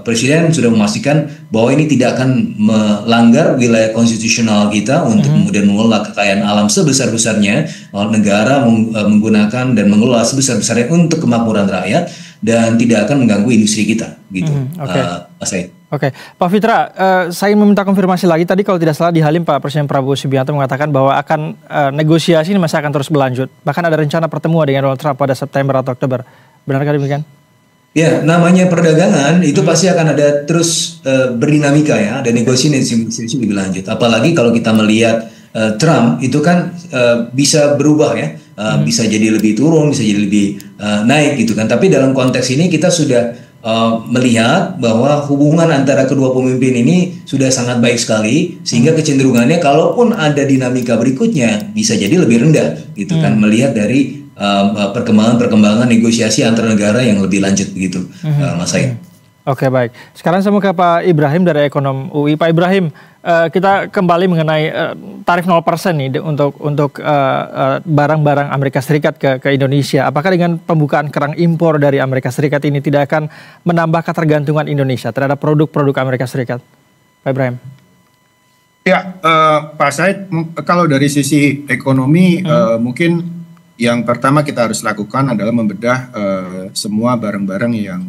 [SPEAKER 5] Presiden sudah memastikan bahwa ini tidak akan melanggar wilayah konstitusional kita untuk kemudian mengelola kekayaan alam sebesar-besarnya, negara menggunakan dan mengelola sebesar-besarnya untuk kemakmuran rakyat dan tidak akan mengganggu industri kita, gitu. Mas Said.
[SPEAKER 1] Oke, Pak Fitra, saya ingin meminta konfirmasi lagi. Tadi kalau tidak salah di Halim Pak Presiden Prabowo Subianto mengatakan bahwa akan negosiasi ini masih akan terus berlanjut. Bahkan ada rencana pertemuan dengan Donald Trump pada September atau Oktober. Benarkah demikian?
[SPEAKER 5] Ya, namanya perdagangan itu pasti akan ada terus berdinamika ya, ada negosiasi lebih lanjut. Apalagi kalau kita melihat Trump itu kan bisa berubah ya, bisa jadi lebih turun, bisa jadi lebih naik gitu kan. Tapi dalam konteks ini kita sudah melihat bahwa hubungan antara kedua pemimpin ini sudah sangat baik sekali, sehingga kecenderungannya kalaupun ada dinamika berikutnya bisa jadi lebih rendah gitu kan, melihat dari perkembangan negosiasi antar negara yang lebih lanjut begitu, Mas Said.
[SPEAKER 1] Oke, baik. Sekarang saya mau ke Pak Ibrahim dari Ekonom UI. Pak Ibrahim, kita kembali mengenai tarif 0% nih untuk barang-barang Amerika Serikat ke Indonesia. Apakah dengan pembukaan keran impor dari Amerika Serikat ini tidak akan menambah ketergantungan Indonesia terhadap produk-produk Amerika Serikat? Pak Ibrahim.
[SPEAKER 6] Ya, Pak Said, kalau dari sisi ekonomi mungkin yang pertama kita harus lakukan adalah membedah semua barang-barang yang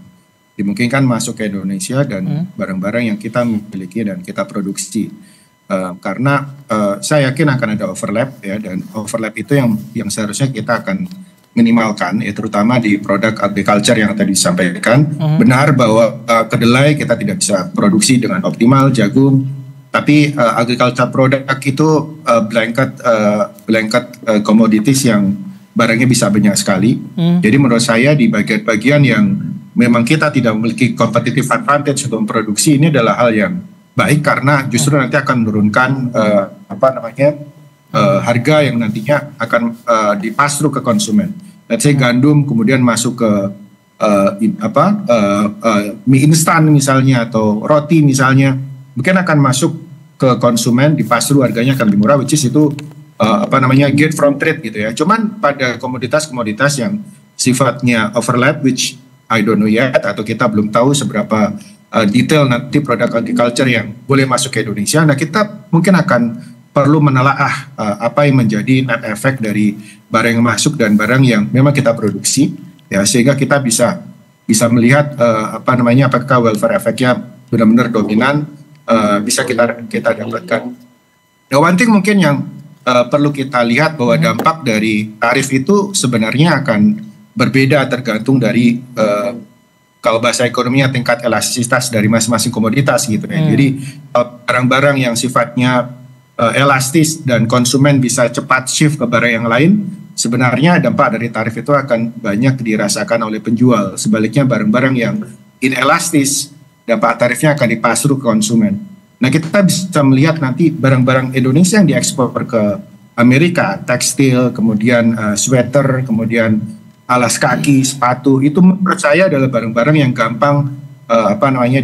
[SPEAKER 6] dimungkinkan masuk ke Indonesia dan barang-barang yang kita miliki dan kita produksi. Karena saya yakin akan ada overlap ya, dan overlap itu yang seharusnya kita akan minimalkan ya, terutama di produk agriculture yang tadi disampaikan. Benar bahwa kedelai kita tidak bisa produksi dengan optimal, jagung, tapi agriculture product itu blanket commodities yang barangnya bisa banyak sekali. Jadi menurut saya di bagian-bagian yang memang kita tidak memiliki competitive advantage untuk memproduksi, ini adalah hal yang baik karena justru nanti akan menurunkan harga yang nantinya akan dipasru ke konsumen. Let's say gandum kemudian masuk ke mie instan misalnya atau roti misalnya, mungkin akan masuk ke konsumen, dipasru harganya akan lebih murah, which is itu get from trade gitu ya. Cuman pada komoditas-komoditas yang sifatnya overlap, which I don't know yet, atau kita belum tahu seberapa detail nanti produk agriculture yang boleh masuk ke Indonesia. Nah, kita mungkin akan perlu menelaah apa yang menjadi net effect dari barang yang masuk dan barang yang memang kita produksi ya, sehingga kita bisa melihat apakah welfare effect-nya benar-benar dominan bisa kita dapatkan. Nah, one thing mungkin yang perlu kita lihat bahwa dampak dari tarif itu sebenarnya akan berbeda tergantung dari kalau bahasa ekonominya tingkat elastisitas dari masing-masing komoditas gitu ya. Jadi barang-barang yang sifatnya elastis dan konsumen bisa cepat shift ke barang yang lain, sebenarnya dampak dari tarif itu akan banyak dirasakan oleh penjual. Sebaliknya barang-barang yang inelastis, dampak tarifnya akan dipasru ke konsumen. Nah, kita bisa melihat nanti barang-barang Indonesia yang diekspor ke Amerika, tekstil, kemudian sweater, kemudian alas kaki, sepatu, itu menurut saya adalah barang-barang yang gampang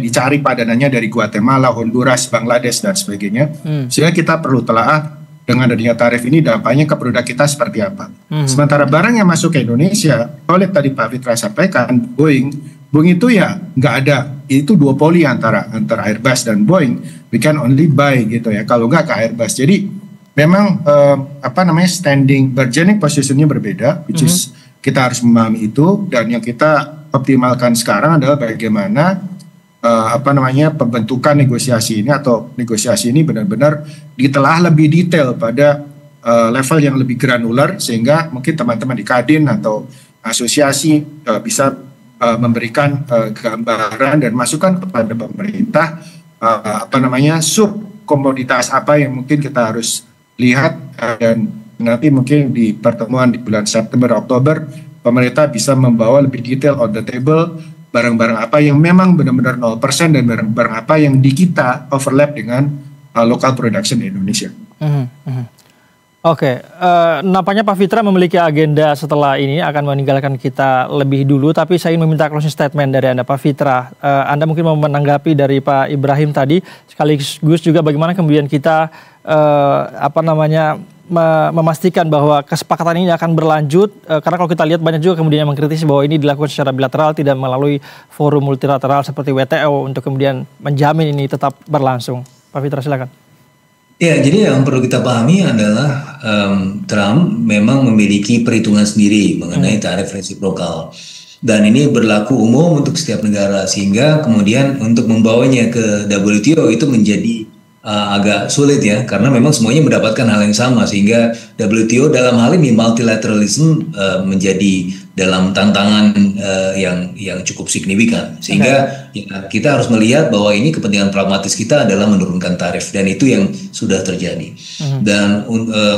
[SPEAKER 6] dicari padanannya dari Guatemala, Honduras, Bangladesh dan sebagainya. Sehingga kita perlu telaah dengan adanya tarif ini dampaknya ke produk kita seperti apa. Sementara barang yang masuk ke Indonesia, kalau tadi Pak Fitra sampaikan, Boeing itu ya nggak ada, itu duopoli antara Airbus dan Boeing. We can only buy gitu ya, kalau nggak ke Airbus. Jadi memang standing bargaining positionnya berbeda, which is kita harus memahami itu, dan yang kita optimalkan sekarang adalah bagaimana pembentukan negosiasi ini atau negosiasi ini benar-benar ditelaah lebih detail pada level yang lebih granular, sehingga mungkin teman-teman di Kadin atau asosiasi bisa memberikan gambaran dan masukan kepada pemerintah sub komoditas apa yang mungkin kita harus lihat, dan nanti mungkin di pertemuan di bulan September Oktober pemerintah bisa membawa lebih detail on the table barang-barang apa yang memang benar-benar 0% dan barang-barang apa yang di kita overlap dengan local production di Indonesia.
[SPEAKER 1] Oke, nampaknya Pak Fitra memiliki agenda setelah ini akan meninggalkan kita lebih dulu, tapi saya ingin meminta closing statement dari Anda, Pak Fitra. Anda mungkin mau menanggapi dari Pak Ibrahim tadi, sekaligus juga bagaimana kemudian kita memastikan bahwa kesepakatan ini akan berlanjut, karena kalau kita lihat banyak juga kemudian yang mengkritisi bahwa ini dilakukan secara bilateral, tidak melalui forum multilateral seperti WTO untuk kemudian menjamin ini tetap berlangsung. Pak Fitra, silakan.
[SPEAKER 5] Ya, jadi yang perlu kita pahami adalah Trump memang memiliki perhitungan sendiri mengenai tarif resiprokal. Dan ini berlaku umum untuk setiap negara, sehingga kemudian untuk membawanya ke WTO itu menjadi agak sulit ya, karena memang semuanya mendapatkan hal yang sama, sehingga WTO dalam hal ini multilateralism menjadi dalam tantangan yang cukup signifikan, sehingga ya, kita harus melihat bahwa ini kepentingan pragmatis kita adalah menurunkan tarif, dan itu yang sudah terjadi. Dan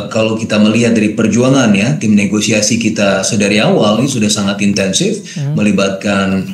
[SPEAKER 5] kalau kita melihat dari perjuangan ya, tim negosiasi kita sedari awal ini sudah sangat intensif, melibatkan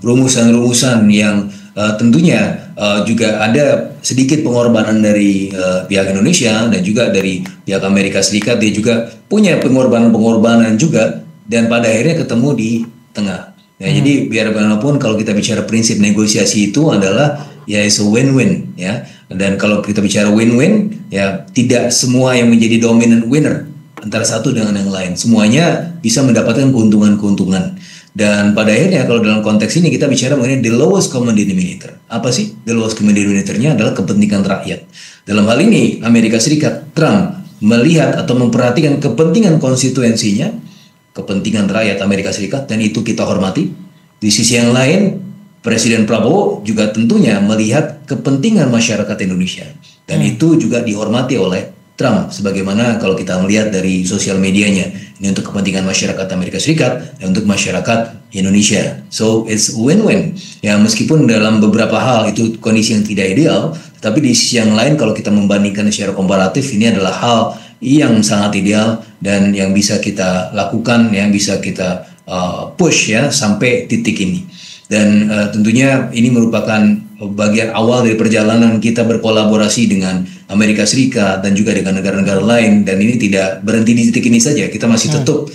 [SPEAKER 5] rumusan-rumusan yang tentunya juga ada sedikit pengorbanan dari pihak Indonesia dan juga dari pihak Amerika Serikat. Dia juga punya pengorbanan juga, dan pada akhirnya ketemu di tengah. Ya, jadi biar bagaimanapun kalau kita bicara prinsip negosiasi itu adalah ya is a win-win ya. Dan kalau kita bicara win-win ya, tidak semua yang menjadi dominant winner antara satu dengan yang lain. Semuanya bisa mendapatkan keuntungan-keuntungan. Dan pada akhirnya kalau dalam konteks ini kita bicara mengenai the lowest common denominator. Apa sih? The lowest common denominator-nya adalah kepentingan rakyat. Dalam hal ini Amerika Serikat, Trump melihat atau memperhatikan kepentingan konstituensinya, kepentingan rakyat Amerika Serikat, dan itu kita hormati. Di sisi yang lain, Presiden Prabowo juga tentunya melihat kepentingan masyarakat Indonesia, dan itu juga dihormati oleh Trump, sebagaimana kalau kita melihat dari sosial medianya, ini untuk kepentingan masyarakat Amerika Serikat dan untuk masyarakat Indonesia. So it's win-win. Ya, meskipun dalam beberapa hal itu kondisi yang tidak ideal, tapi di sisi yang lain kalau kita membandingkan secara komparatif, ini adalah hal yang sangat ideal dan yang bisa kita lakukan, yang bisa kita push ya sampai titik ini. Dan tentunya ini merupakan bagian awal dari perjalanan kita berkolaborasi dengan Amerika Serikat dan juga dengan negara-negara lain, dan ini tidak berhenti di titik ini saja. Kita masih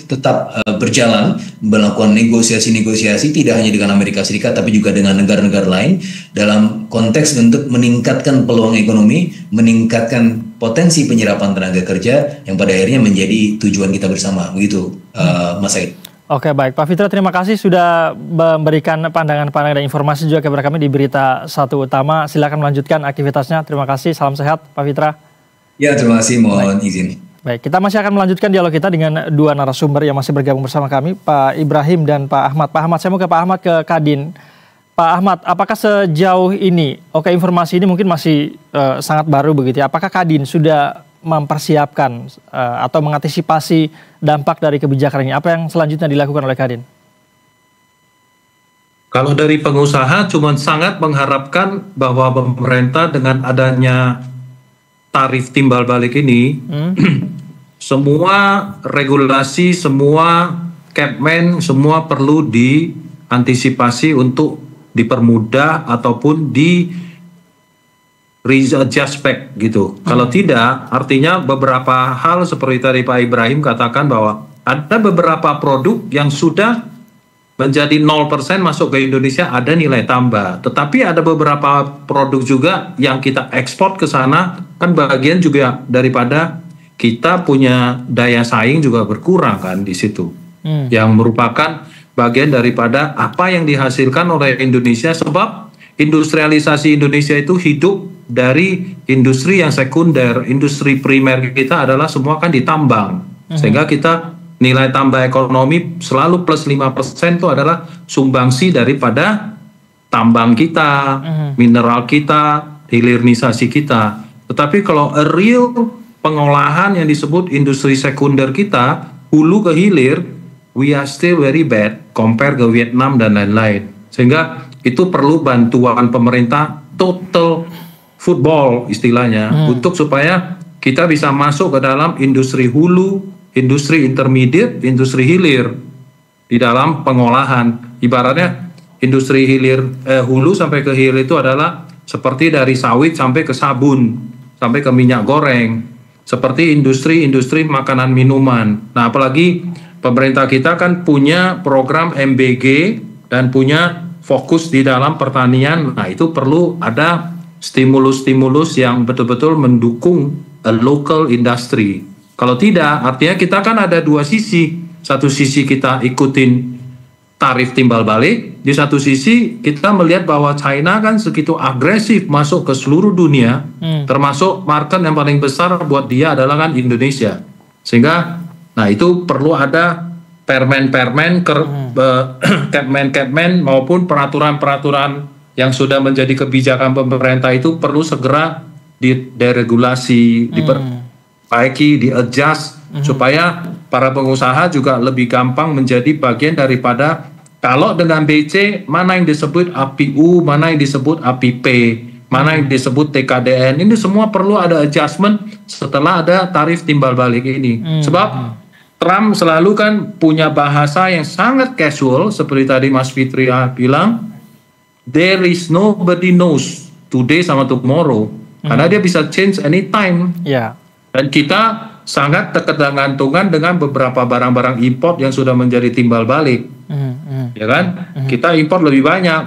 [SPEAKER 5] tetap berjalan melakukan negosiasi-negosiasi tidak hanya dengan Amerika Serikat tapi juga dengan negara-negara lain dalam konteks untuk meningkatkan peluang ekonomi, meningkatkan potensi penyerapan tenaga kerja yang pada akhirnya menjadi tujuan kita bersama. Begitu Mas Said.
[SPEAKER 1] Oke, baik. Pak Fitra, terima kasih sudah memberikan pandangan-pandangan dan informasi juga kepada kami di Berita Satu Utama. Silakan melanjutkan aktivitasnya. Terima kasih. Salam sehat, Pak Fitra.
[SPEAKER 5] Ya, terima kasih. Mohon izin.
[SPEAKER 1] Baik, kita masih akan melanjutkan dialog kita dengan dua narasumber yang masih bergabung bersama kami, Pak Ibrahim dan Pak Ahmad. Pak Ahmad, saya mau ke Pak Ahmad ke Kadin. Pak Ahmad, apakah sejauh ini, informasi ini mungkin masih sangat baru begitu ya, apakah Kadin sudah mempersiapkan atau mengantisipasi dampak dari kebijakan ini? Apa yang selanjutnya dilakukan oleh Kadin?
[SPEAKER 4] Kalau dari pengusaha cuma sangat mengharapkan bahwa pemerintah dengan adanya tarif timbal balik ini, semua regulasi, semua Capman, semua perlu diantisipasi untuk dipermudah ataupun di readjust back gitu. Kalau tidak, artinya beberapa hal seperti tadi Pak Ibrahim katakan bahwa ada beberapa produk yang sudah menjadi 0% masuk ke Indonesia ada nilai tambah. Tetapi ada beberapa produk juga yang kita ekspor ke sana, kan bagian juga daripada kita punya daya saing juga berkurang kan di situ. Yang merupakan bagian daripada apa yang dihasilkan oleh Indonesia, sebab industrialisasi Indonesia itu hidup dari industri yang sekunder. Industri primer kita adalah semua kan ditambang. Sehingga kita nilai tambah ekonomi selalu plus 5% itu adalah sumbangsi daripada tambang kita, mineral kita, hilirisasi kita. Tetapi kalau a real pengolahan yang disebut industri sekunder kita, hulu ke hilir, we are still very bad compare ke Vietnam dan lain-lain. Sehingga itu perlu bantuan pemerintah total football istilahnya, untuk supaya kita bisa masuk ke dalam industri hulu, industri intermediate, industri hilir di dalam pengolahan. Ibaratnya industri hilir hulu sampai ke hilir itu adalah seperti dari sawit sampai ke sabun, sampai ke minyak goreng, seperti industri makanan minuman. Nah, apalagi pemerintah kita kan punya program MBG dan punya fokus di dalam pertanian. Nah, itu perlu ada stimulus-stimulus yang betul-betul mendukung a local industry. Kalau tidak, artinya kita kan ada dua sisi. Satu sisi kita ikutin tarif timbal balik, di satu sisi kita melihat bahwa China kan segitu agresif masuk ke seluruh dunia, termasuk market yang paling besar buat dia adalah kan Indonesia. Sehingga, nah itu perlu ada permen-permen, Capman maupun peraturan-peraturan yang sudah menjadi kebijakan pemerintah itu perlu segera diregulasi, diperbaiki, di-adjust, supaya para pengusaha juga lebih gampang menjadi bagian daripada, kalau dengan BC, mana yang disebut APU, mana yang disebut APP, mana yang disebut TKDN, ini semua perlu ada adjustment setelah ada tarif timbal balik ini. Sebab Trump selalu kan punya bahasa yang sangat casual, seperti tadi Mas Fitri bilang, there is nobody knows today sama tomorrow, karena dia bisa change anytime. Dan kita sangat tergantungan dengan beberapa barang-barang import yang sudah menjadi timbal balik, ya kan? Kita import lebih banyak.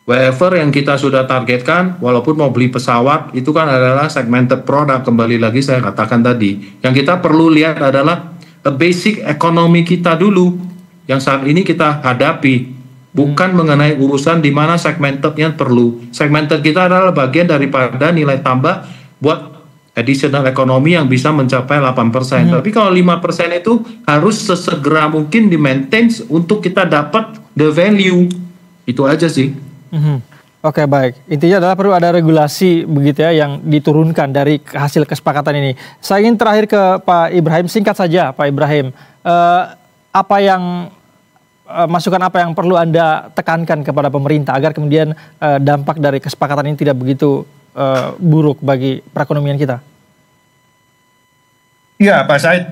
[SPEAKER 4] Whatever yang kita sudah targetkan, walaupun mau beli pesawat, itu kan adalah segmented product. Kembali lagi saya katakan tadi, yang kita perlu lihat adalah basic ekonomi kita dulu, yang saat ini kita hadapi. Bukan mengenai urusan di mana segmentednya perlu. Segmented kita adalah bagian daripada nilai tambah buat additional ekonomi yang bisa mencapai 8%. Tapi kalau 5% itu harus sesegera mungkin di-maintain untuk kita dapat the value. Itu aja sih.
[SPEAKER 1] Oke, baik. Intinya adalah perlu ada regulasi begitu ya yang diturunkan dari hasil kesepakatan ini. Saya ingin terakhir ke Pak Ibrahim, singkat saja Pak Ibrahim. Masukan apa yang perlu Anda tekankan kepada pemerintah agar kemudian dampak dari kesepakatan ini tidak begitu buruk bagi perekonomian kita?
[SPEAKER 6] Ya, Pak Said,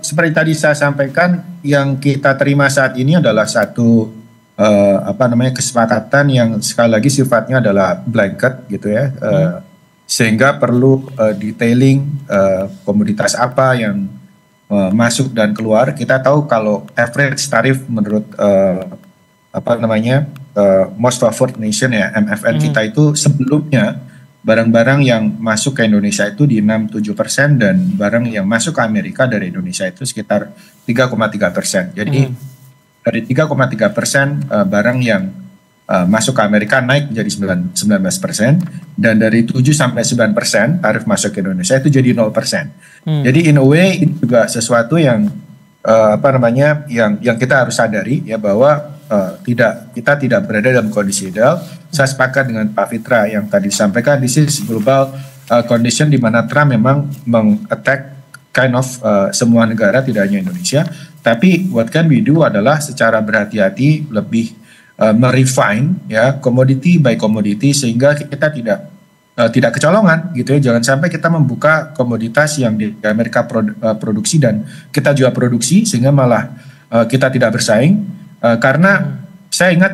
[SPEAKER 6] seperti tadi saya sampaikan, yang kita terima saat ini adalah satu kesepakatan yang sekali lagi sifatnya adalah blanket gitu ya, sehingga perlu detailing komoditas apa yang masuk dan keluar. Kita tahu kalau average tarif menurut Most Favored Nation ya, MFN kita itu sebelumnya barang-barang yang masuk ke Indonesia itu di 6-7%, dan barang yang masuk ke Amerika dari Indonesia itu sekitar 3,3%. Jadi dari 3,3% barang yang masuk ke Amerika naik menjadi 19%, dan dari 7-9% tarif masuk ke Indonesia itu jadi 0%. Jadi in a way ini juga sesuatu yang yang kita harus sadari ya, bahwa kita tidak berada dalam kondisi ideal. Saya sepakat dengan Pak Fitra yang tadi disampaikan, this is global condition di mana Trump memang meng-attack kind of semua negara, tidak hanya Indonesia. Tapi what can we do adalah secara berhati-hati lebih merefine ya commodity by commodity sehingga kita tidak kecolongan gitu ya. Jangan sampai kita membuka komoditas yang di Amerika produksi dan kita juga produksi sehingga malah kita tidak bersaing karena saya ingat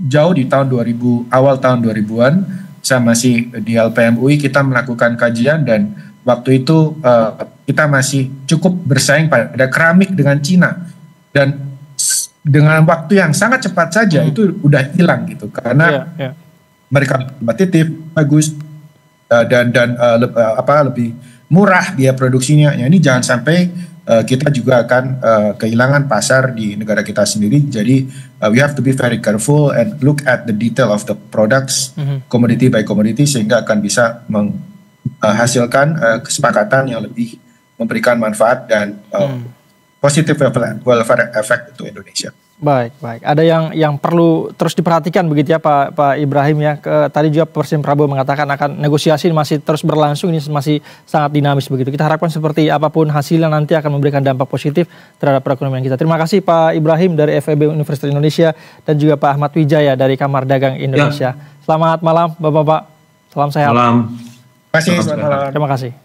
[SPEAKER 6] jauh di tahun 2000, awal tahun 2000-an, saya masih di LPM UI, kita melakukan kajian dan waktu itu kita masih cukup bersaing pada keramik dengan Cina, dan dengan waktu yang sangat cepat saja itu udah hilang gitu karena mereka kompetitif, bagus dan lebih murah biaya produksinya. Ya, ini jangan sampai kita juga akan kehilangan pasar di negara kita sendiri. Jadi we have to be very careful and look at the detail of the products, commodity by commodity, sehingga akan bisa menghasilkan kesepakatan yang lebih memberikan manfaat dan positive welfare effect untuk Indonesia.
[SPEAKER 1] Baik. Ada yang perlu terus diperhatikan begitu ya Pak Ibrahim ya. Tadi juga Presiden Prabowo mengatakan akan negosiasi masih terus berlangsung, ini masih sangat dinamis begitu. Kita harapkan seperti apapun hasilnya nanti akan memberikan dampak positif terhadap perekonomian kita. Terima kasih Pak Ibrahim dari FEB Universitas Indonesia dan juga Pak Ahmad Wijaya dari Kamar Dagang Indonesia. Selamat malam Bapak-bapak. Salam sehat.
[SPEAKER 4] Malam.
[SPEAKER 6] Terima kasih.
[SPEAKER 1] Terima kasih.